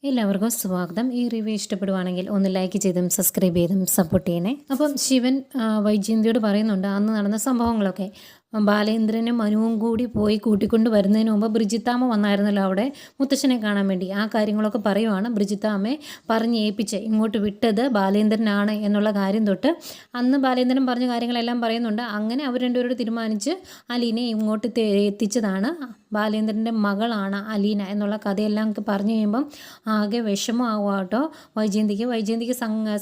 എല്ലാവർക്കും സ്വാഗതം. ഈ റിവ്യൂ ഇഷ്ടപ്പെടുവാണെങ്കിൽ ഒന്ന് ലൈക്ക് ചെയ്തും സബ്സ്ക്രൈബ് ചെയ്തും സപ്പോർട്ട് ചെയ്യണേ. അപ്പം ശിവൻ വൈജയന്തിയോട് പറയുന്നുണ്ട് അന്ന് നടന്ന സംഭവങ്ങളൊക്കെ. ബാലേന്ദ്രനും മനുവും കൂടി പോയി കൂട്ടിക്കൊണ്ട് വരുന്നതിന് മുമ്പ് ബ്രിജിത്താമ്മ വന്നായിരുന്നല്ലോ അവിടെ മുത്തശ്ശനെ കാണാൻ വേണ്ടി. ആ കാര്യങ്ങളൊക്കെ പറയുവാണ്. ബ്രിജിത്താമ്മയെ പറഞ്ഞ് ഏൽപ്പിച്ച് ഇങ്ങോട്ട് വിട്ടത് ബാലേന്ദ്രനാണ് എന്നുള്ള കാര്യം തൊട്ട് അന്ന് ബാലേന്ദ്രൻ പറഞ്ഞ കാര്യങ്ങളെല്ലാം പറയുന്നുണ്ട്. അങ്ങനെ അവർ രണ്ടുപേരോട് തീരുമാനിച്ച് അലീനെ ഇങ്ങോട്ട് എത്തിച്ചതാണ്. ബാലേന്ദ്രൻ്റെ മകളാണ് അലീന എന്നുള്ള കഥയെല്ലാം പറഞ്ഞു കഴിയുമ്പം ആകെ വിഷമമാവുക കേട്ടോ വൈജയന്തിക്ക്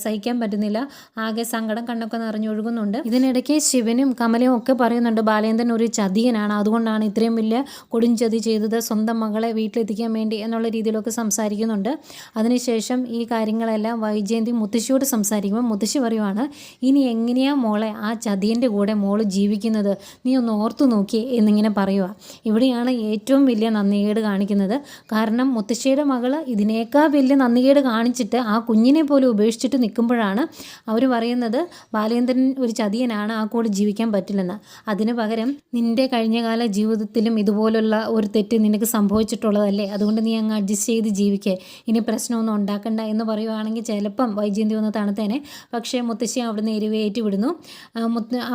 സഹിക്കാൻ പറ്റുന്നില്ല. ആകെ സങ്കടം കണ്ണൊക്കെ നിറഞ്ഞൊഴുകുന്നുണ്ട്. ഇതിനിടയ്ക്ക് ശിവനും കമലയും ഒക്കെ പറയുന്നുണ്ട് ബാലേന്ദ്രൻ ഒരു ചതിയനാണ്, അതുകൊണ്ടാണ് ഇത്രയും വലിയ കൊടുംചതി ചെയ്തത് സ്വന്തം മകളെ വീട്ടിലെത്തിക്കാൻ വേണ്ടി എന്നുള്ള രീതിയിലൊക്കെ സംസാരിക്കുന്നുണ്ട്. അതിനുശേഷം ഈ കാര്യങ്ങളെല്ലാം വൈജയന്തി മുത്തശ്ശിയോട് സംസാരിക്കുമ്പോൾ മുത്തശ്ശി പറയുവാണ്, ഇനി എങ്ങനെയാ മോളെ ആ ചതിയൻ്റെ കൂടെ മോള് ജീവിക്കുന്നത്, നീ ഒന്ന് ഓർത്തു നോക്കിയേ എന്നിങ്ങനെ പറയുക. ഇവിടെയാണ് ഏറ്റവും വലിയ നന്ദികേട് കാണിക്കുന്നത്. കാരണം മുത്തശ്ശിയുടെ മകള് ഇതിനേക്കാൾ വലിയ നന്ദികേട് കാണിച്ചിട്ട് ആ കുഞ്ഞിനെ പോലും ഉപേക്ഷിച്ചിട്ട് നിൽക്കുമ്പോഴാണ് അവർ പറയുന്നത് ബാലേന്ദ്രൻ ഒരു ചതിയനാണ്, ആ കൂടെ ജീവിക്കാൻ പറ്റില്ലെന്ന്. അതിന് പകരം നിൻ്റെ കഴിഞ്ഞകാല ജീവിതത്തിലും ഇതുപോലുള്ള ഒരു തെറ്റ് നിനക്ക് സംഭവിച്ചിട്ടുള്ളതല്ലേ, അതുകൊണ്ട് നീ അങ്ങ് അഡ്ജസ്റ്റ് ചെയ്ത് ജീവിക്കേ, ഇനി പ്രശ്നമൊന്നും ഉണ്ടാക്കണ്ട എന്ന് പറയുവാണെങ്കിൽ ചിലപ്പം വൈജയന്തി ഒന്ന് തണുത്തേനെ. പക്ഷേ മുത്തശ്ശി അവിടുന്ന് എരിവേറ്റി വിടുന്നു.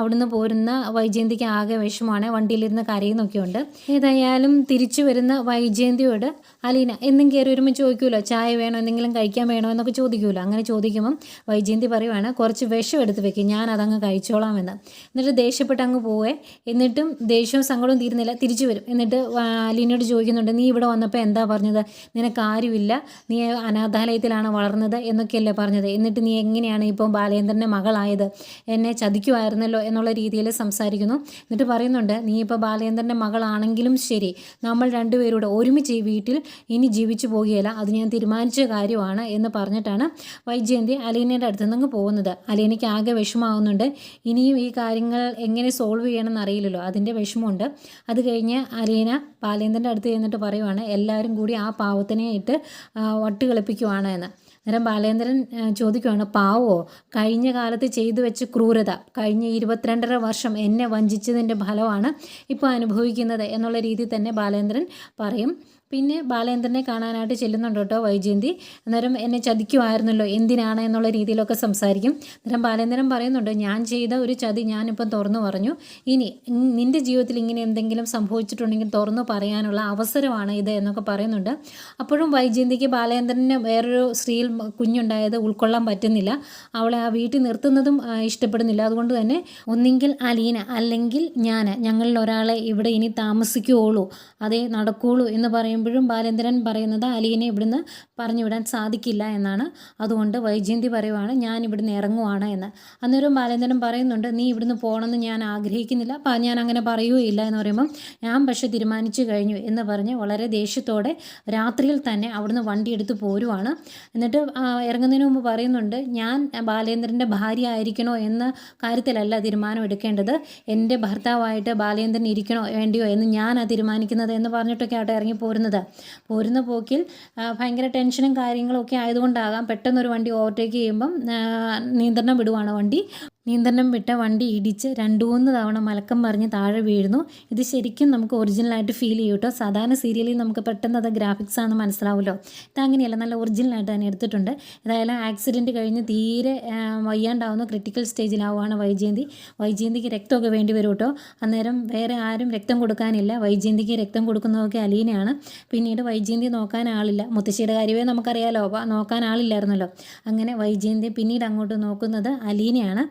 അവിടുന്ന് പോരുന്ന വൈജയന്തിക്ക് ആകെ വിഷമമാണ്, വണ്ടിയിലിരുന്ന് കരയുന്നൊക്കെയുണ്ട്. ഏതായാലും തിരിച്ചു വരുന്ന വൈജയന്തിയോട് അലീന എന്നും കയറി വരുമ്പോൾ ചോദിക്കുമല്ലോ ചായ വേണോ എന്തെങ്കിലും കഴിക്കാൻ വേണോ എന്നൊക്കെ ചോദിക്കുമല്ലോ. അങ്ങനെ ചോദിക്കുമ്പം വൈജയന്തി പറയുവാണ് കുറച്ച് വിഷം എടുത്ത് വെക്കും, ഞാൻ അതങ്ങ് കഴിച്ചോളാം എന്ന്. എന്നിട്ട് ദേഷ്യപ്പെട്ട് അങ്ങ് പോവേ. എന്നിട്ടും ദേഷ്യവും സങ്കടവും തീരുന്നില്ല, തിരിച്ചു വരും. എന്നിട്ട് അലീനയോട് ചോദിക്കുന്നുണ്ട്, നീ ഇവിടെ വന്നപ്പോൾ എന്താ പറഞ്ഞത്, നിനക്ക് ആരുമില്ല, നീ അനാഥാലയത്തിലാണ് വളർന്നത് എന്നൊക്കെയല്ലേ പറഞ്ഞത്, എന്നിട്ട് നീ എങ്ങനെയാണ് ഇപ്പം ബാലേന്ദ്രൻ്റെ മകളായത്, എന്നെ ചതിക്കുമായിരുന്നല്ലോ എന്നുള്ള രീതിയിൽ സംസാരിക്കുന്നു. എന്നിട്ട് പറയുന്നുണ്ട്, നീ ഇപ്പോൾ ബാലേന്ദ്രൻ്റെ മകളാണെങ്കിലും ശരി, നമ്മൾ രണ്ടുപേരൂടെ ഒരുമിച്ച് ഈ വീട്ടിൽ ഇനി ജീവിച്ചു പോകുകയില്ല, അത് ഞാൻ തീരുമാനിച്ച കാര്യമാണ് എന്ന് പറഞ്ഞിട്ടാണ് വൈജയന്തി അലീനയുടെ അടുത്ത് നിന്ന് പോകുന്നത്. അലീനയ്ക്ക് ആകെ വിഷമാവുന്നുണ്ട്. ഇനിയും ഈ കാര്യങ്ങൾ എങ്ങനെ സോൾവ് ചെയ്യണമെന്ന് അറിയില്ലല്ലോ, അതിൻ്റെ വിഷമമുണ്ട്. അത് കഴിഞ്ഞ് അലീന ബാലേന്ദ്രൻ്റെ അടുത്ത് ചെന്നിട്ട് പറയുവാണ് എല്ലാവരും കൂടി ആ പാവത്തിനെ ഇട്ട് വട്ട് കളിപ്പിക്കുവാണ് എന്ന്. അന്നേരം ബാലേന്ദ്രൻ ചോദിക്കുവാണ്, പാവോ, കഴിഞ്ഞ കാലത്ത് ചെയ്തു വെച്ച ക്രൂരത, കഴിഞ്ഞ 22.5 വർഷം എന്നെ വഞ്ചിച്ചതിൻ്റെ ഫലമാണ് ഇപ്പോൾ അനുഭവിക്കുന്നത് എന്നുള്ള രീതിയിൽ തന്നെ ബാലേന്ദ്രൻ പറയും. പിന്നെ ബാലേന്ദ്രനെ കാണാനായിട്ട് ചെല്ലുന്നുണ്ട് കേട്ടോ വൈജയന്തി. അന്നേരം എന്നെ ചതിക്കുമായിരുന്നല്ലോ, എന്തിനാണ് എന്നുള്ള രീതിയിലൊക്കെ സംസാരിക്കും. അന്നേരം ബാലേന്ദ്രൻ പറയുന്നുണ്ട്, ഞാൻ ചെയ്ത ഒരു ചതി ഞാനിപ്പം തുറന്നു പറഞ്ഞു, ഇനി നിൻ്റെ ജീവിതത്തിൽ ഇങ്ങനെ എന്തെങ്കിലും സംഭവിച്ചിട്ടുണ്ടെങ്കിൽ തുറന്നു പറയാനുള്ള അവസരമാണ് ഇത് എന്നൊക്കെ പറയുന്നുണ്ട്. അപ്പോഴും വൈജയന്തിക്ക് ബാലേന്ദ്രന് വേറൊരു സ്ത്രീയിൽ കുഞ്ഞുണ്ടായത് ഉൾക്കൊള്ളാൻ പറ്റുന്നില്ല, അവളെ ആ വീട്ടിൽ നിർത്തുന്നതും ഇഷ്ടപ്പെടുന്നില്ല. അതുകൊണ്ട് തന്നെ ഒന്നെങ്കിൽ അലീന അല്ലെങ്കിൽ ഞങ്ങളിൽ ഒരാളെ ഇവിടെ ഇനി താമസിക്കുകയുള്ളൂ, അതേ നടക്കുകയുള്ളൂ എന്ന് പറയുമ്പോഴും ബാലേന്ദ്രൻ പറയുന്നത് അലീനെ ഇവിടുന്ന് പറഞ്ഞു വിടാൻ സാധിക്കില്ല എന്നാണ്. അതുകൊണ്ട് വൈജയന്തി പറയുവാണ്, ഞാൻ ഇവിടുന്ന് ഇറങ്ങുവാണ് എന്ന്. അന്നേരം ബാലേന്ദ്രൻ പറയുന്നുണ്ട്, നീ ഇവിടുന്ന് പോകണമെന്ന് ഞാൻ ആഗ്രഹിക്കുന്നില്ല, ഞാൻ അങ്ങനെ പറയുകയില്ല എന്ന് പറയുമ്പം ഞാൻ പക്ഷെ തീരുമാനിച്ചു കഴിഞ്ഞു എന്ന് പറഞ്ഞ് വളരെ ദേഷ്യത്തോടെ രാത്രിയിൽ തന്നെ അവിടുന്ന് വണ്ടി എടുത്ത് പോരുവാണ്. എന്നിട്ട് ഇറങ്ങുന്നതിന് മുമ്പ് പറയുന്നുണ്ട്, ഞാൻ ബാലേന്ദ്രൻ്റെ ഭാര്യ ആയിരിക്കണോ എന്ന കാര്യത്തിലല്ല തീരുമാനം എടുക്കേണ്ടത്, എൻ്റെ ഭർത്താവായിട്ട് ബാലേന്ദ്രൻ ഇരിക്കണോ വേണ്ടിയോ എന്ന് ഞാനാണ് തീരുമാനിക്കുന്നത് എന്ന് പറഞ്ഞിട്ടൊക്കെ ആയിട്ട് ഇറങ്ങി പോരുന്ന പോക്കിൽ ഭയങ്കര ടെൻഷനും കാര്യങ്ങളൊക്കെ ആയതുകൊണ്ടാകാം പെട്ടെന്നൊരു വണ്ടി ഓവർടേക്ക് ചെയ്യുമ്പം നിയന്ത്രണം വിടുവാണ് വണ്ടി. നിയന്ത്രണം വിട്ട വണ്ടി ഇടിച്ച് 2-3 തവണ മലക്കം മറിഞ്ഞ് താഴെ വീഴുന്നു. ഇത് ശരിക്കും നമുക്ക് ഒറിജിനലായിട്ട് ഫീൽ ചെയ്യും കേട്ടോ. സാധാരണ സീരിയലിൽ നമുക്ക് പെട്ടെന്ന് അത് ഗ്രാഫിക്സ് ആണെന്ന് മനസ്സിലാവുമല്ലോ, ഇതങ്ങനെയല്ല, നല്ല ഒറിജിനലായിട്ട് തന്നെ എടുത്തിട്ടുണ്ട്. ഏതായാലും ആക്സിഡൻറ്റ് കഴിഞ്ഞ് തീരെ വയ്യാണ്ടാവുന്ന ക്രിട്ടിക്കൽ സ്റ്റേജിലാവുകയാണ് വൈജയന്തിക്ക് രക്തമൊക്കെ വേണ്ടി വരും കേട്ടോ. അന്നേരം വേറെ ആരും രക്തം കൊടുക്കാനില്ല, വൈജയന്തിക്ക് രക്തം കൊടുക്കുന്നതൊക്കെ അലീനയാണ്. പിന്നീട് വൈജയന്തി നോക്കാൻ ആളില്ല, മുത്തശ്ശിയുടെ കാര്യമേ നമുക്കറിയാലോ, നോക്കാൻ ആളില്ലായിരുന്നല്ലോ. അങ്ങനെ വൈജയന്തി പിന്നീട് അങ്ങോട്ട് നോക്കുന്നത് അലീനയാണ്.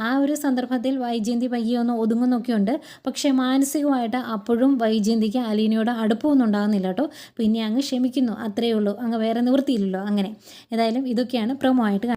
ആ ഒരു സന്ദർഭത്തിൽ വൈജയന്തി പയ്യെ ഒന്ന് ഒതുങ്ങുന്നൊക്കെയുണ്ട്. പക്ഷേ മാനസികമായിട്ട് അപ്പോഴും വൈജയന്തിക്ക് അലീനയോട് അടുപ്പമൊന്നും ഉണ്ടാകുന്നില്ല കേട്ടോ. പിന്നെ അങ്ങ് ക്ഷമിക്കുന്നു, അത്രയേ ഉള്ളൂ, അങ്ങ് വേറെ നിവൃത്തിയില്ലല്ലോ. അങ്ങനെ ഏതായാലും ഇതൊക്കെയാണ് പ്രൊമോ ആയിട്ട്